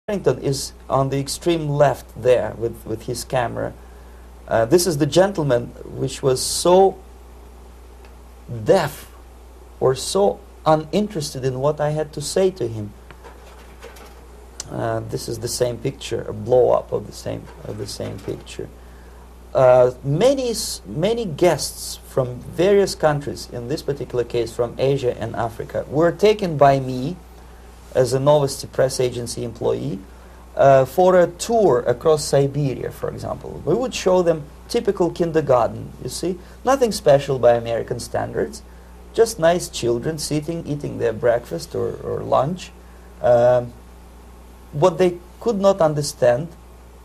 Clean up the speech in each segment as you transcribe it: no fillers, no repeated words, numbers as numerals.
Harrington is on the extreme left there with his camera. This is the gentleman which was so deaf or so uninterested in what I had to say to him. This is the same picture, a blow-up of the same picture. Many guests from various countries, in this particular case from Asia and Africa, were taken by me as a Novosti press agency employee for a tour across Siberia, for example. We would show them typical kindergarten, you see, nothing special by American standards, just nice children sitting, eating their breakfast or lunch. What they could not understand,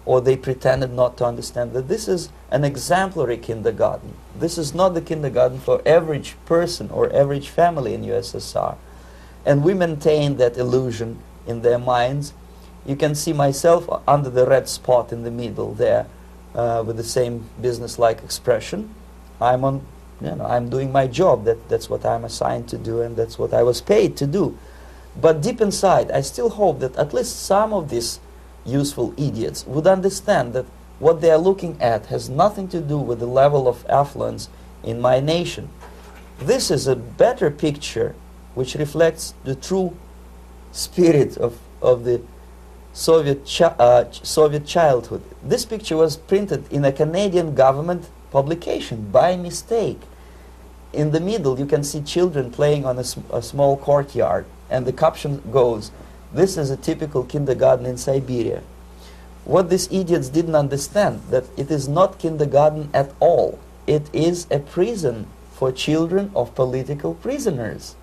or they pretended not to understand, that this is an exemplary kindergarten. This is not the kindergarten for average person or average family in USSR. And we maintain that illusion in their minds. You can see myself under the red spot in the middle there, with the same business-like expression. I'm doing my job. That's what I'm assigned to do, and that's what I was paid to do. But deep inside, I still hope that at least some of these useful idiots would understand that what they are looking at has nothing to do with the level of affluence in my nation. This is a better picture which reflects the true spirit of the Soviet childhood. This picture was printed in a Canadian government publication by mistake. In the middle you can see children playing on a small courtyard, and the caption goes, "This is a typical kindergarten in Siberia." What these idiots didn't understand, that it is not kindergarten at all. It is a prison for children of political prisoners.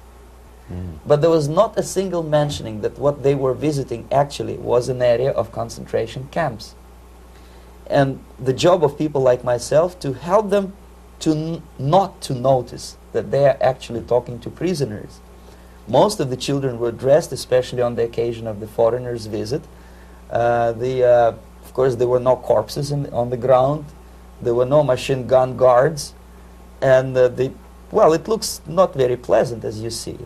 But there was not a single mentioning that what they were visiting actually was an area of concentration camps. And the job of people like myself to help them to not to notice that they are actually talking to prisoners. Most of the children were dressed, especially on the occasion of the foreigners' visit. Of course, there were no corpses on the ground. There were no machine gun guards. And well, it looks not very pleasant, as you see.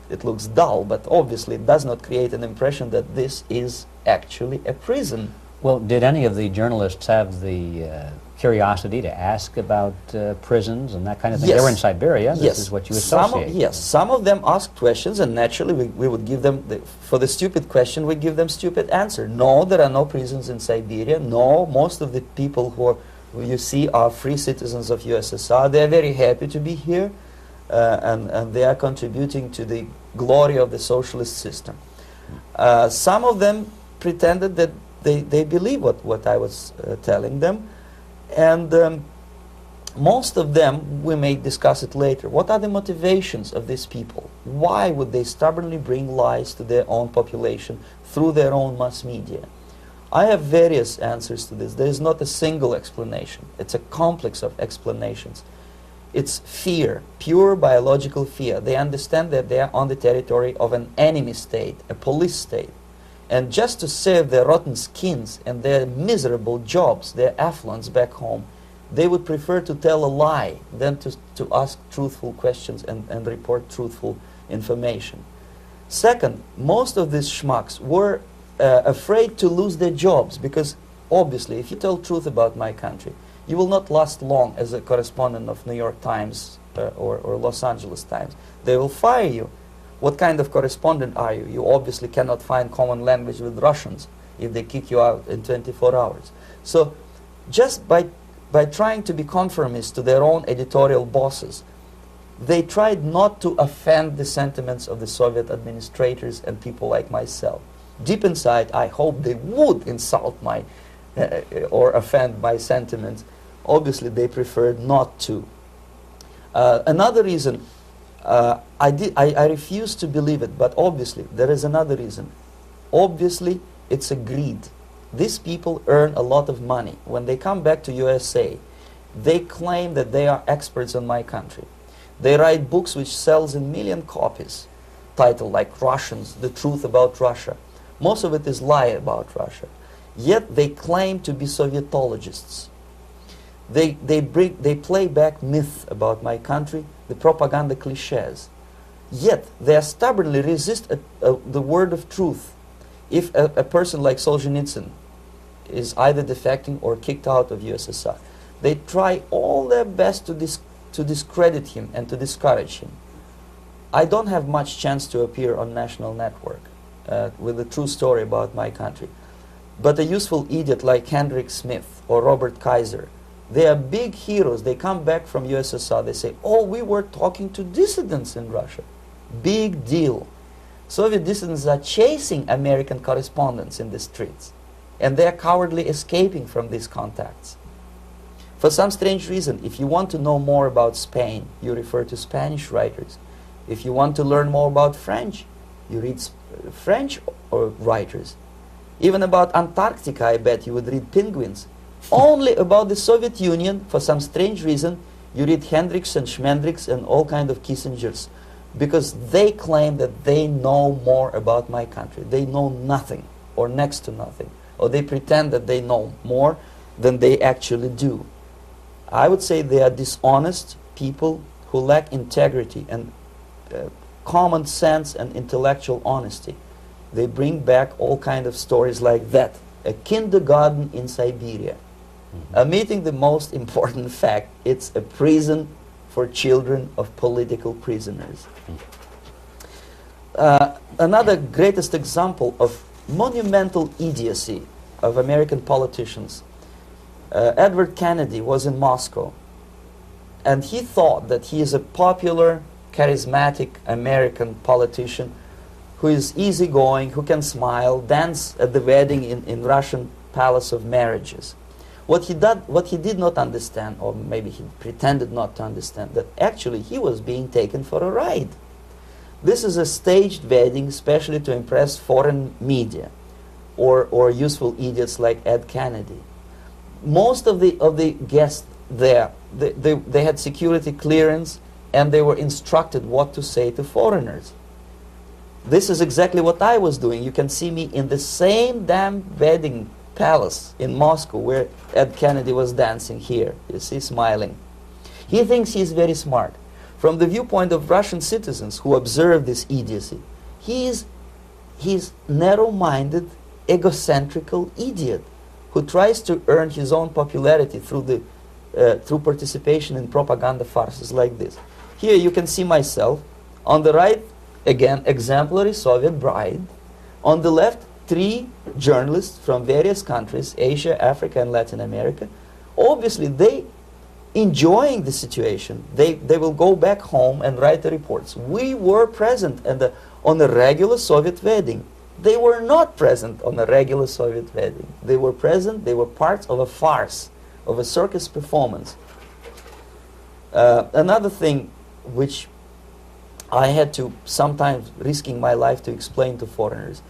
It looks dull, but obviously it does not create an impression that this is actually a prison. Well, did any of the journalists have the curiosity to ask about prisons and that kind of thing? Yes. They were in Siberia. This Yes. is what you associate. Yes, some of them asked questions, and naturally we would give them, for the stupid question, we give them stupid answer. No, there are no prisons in Siberia. No, most of the people who you see are free citizens of USSR. They are very happy to be here, and they are contributing to the glory of the socialist system. Some of them pretended that they believe what I was telling them, and most of them, we may discuss it later, what are the motivations of these people? Why would they stubbornly bring lies to their own population through their own mass media? I have various answers to this. There is not a single explanation. It's a complex of explanations. It's fear, pure biological fear. They understand that they are on the territory of an enemy state, a police state. And just to save their rotten skins and their miserable jobs, their affluence back home, they would prefer to tell a lie than to ask truthful questions and report truthful information. Second, most of these schmucks were afraid to lose their jobs, because obviously if you tell truth about my country, you will not last long as a correspondent of New York Times or Los Angeles Times. They will fire you. What kind of correspondent are you? You obviously cannot find common language with Russians if they kick you out in 24 hours. So just by trying to be conformist to their own editorial bosses, they tried not to offend the sentiments of the Soviet administrators and people like myself. Deep inside, I hope they would insult my or offend my sentiments. Obviously, they preferred not to. Another reason, I refuse to believe it, but obviously, there is another reason. Obviously, it's a greed. These people earn a lot of money. When they come back to USA, they claim that they are experts on my country. They write books which sells in million copies, titled like Russians, The Truth About Russia. Most of it is lie about Russia. Yet they claim to be Sovietologists. They play back myth about my country, the propaganda cliches. Yet they stubbornly resist the word of truth. if a person like Solzhenitsyn is either defecting or kicked out of USSR, they try all their best to discredit him and to discourage him. I don't have much chance to appear on national network with a true story about my country. But a useful idiot like Hendrik Smith or Robert Kaiser, they are big heroes. They come back from USSR. They say, oh, we were talking to dissidents in Russia. Big deal. Soviet dissidents are chasing American correspondents in the streets. And they are cowardly escaping from these contacts. For some strange reason, if you want to know more about Spain, you refer to Spanish writers. If you want to learn more about French, you read French writers. Even about Antarctica, I bet you would read Penguins. Only about the Soviet Union, for some strange reason, you read Hendricks and Schmendricks and all kind of Kissingers, because they claim that they know more about my country. They know nothing, or next to nothing, or they pretend that they know more than they actually do. I would say they are dishonest people who lack integrity and common sense and intellectual honesty. They bring back all kind of stories like that. A kindergarten in Siberia. Omitting the most important fact, it's a prison for children of political prisoners. Another greatest example of monumental idiocy of American politicians. Edward Kennedy was in Moscow, and he thought that he is a popular, charismatic American politician who is easygoing, who can smile, dance at the wedding in Russian Palace of Marriages. What he did not understand, or maybe he pretended not to understand, that actually he was being taken for a ride. This is a staged wedding especially to impress foreign media or useful idiots like Ed Kennedy. Most of the guests there, they had security clearance and they were instructed what to say to foreigners. This is exactly what I was doing. You can see me in the same damn wedding palace in Moscow where Ed Kennedy was dancing here. You see, smiling. He thinks he's very smart. From the viewpoint of Russian citizens who observe this idiocy, he's narrow-minded, egocentrical idiot who tries to earn his own popularity through participation in propaganda farces like this. Here you can see myself. On the right, again, exemplary Soviet bride. On the left, 3 journalists from various countries, Asia, Africa, and Latin America. Obviously, they enjoying the situation. They will go back home and write the reports. We were present on a regular Soviet wedding. They were not present on a regular Soviet wedding. They were present, they were part of a farce, of a circus performance. Another thing which I had to sometimes risking my life to explain to foreigners.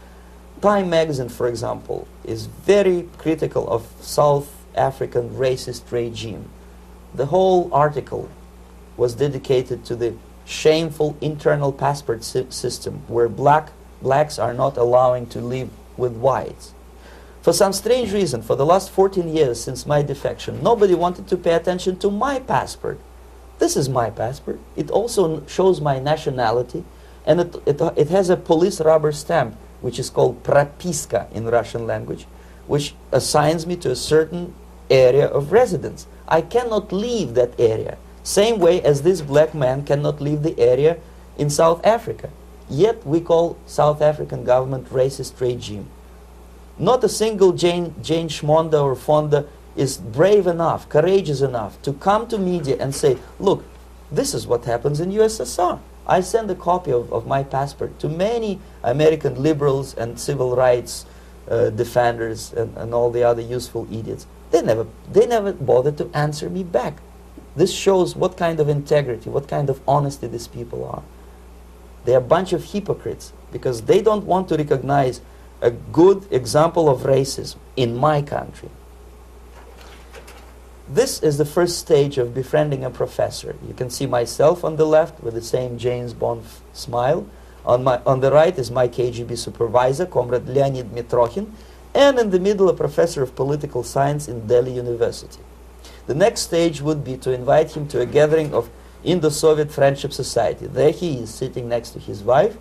Time magazine, for example, is very critical of South African racist regime. The whole article was dedicated to the shameful internal passport system where blacks are not allowing to live with whites. For some strange reason, for the last 14 years since my defection, nobody wanted to pay attention to my passport. This is my passport. It also shows my nationality, and it has a police rubber stamp, which is called propiska in Russian language, which assigns me to a certain area of residence. I cannot leave that area, same way as this black man cannot leave the area in South Africa. Yet we call South African government racist regime. Not a single Jane Schmonda or Fonda is brave enough, courageous enough to come to media and say, look, this is what happens in USSR. I send a copy of my passport to many American liberals and civil rights defenders and all the other useful idiots. They never bothered to answer me back. This shows what kind of integrity, what kind of honesty these people are. They are a bunch of hypocrites because they don't want to recognize a good example of racism in my country. This is the first stage of befriending a professor. You can see myself on the left with the same James Bond smile. On the right is my KGB supervisor, Comrade Leonid Mitrokhin, and in the middle a professor of political science in Delhi University. The next stage would be to invite him to a gathering of Indo-Soviet Friendship Society. There he is sitting next to his wife,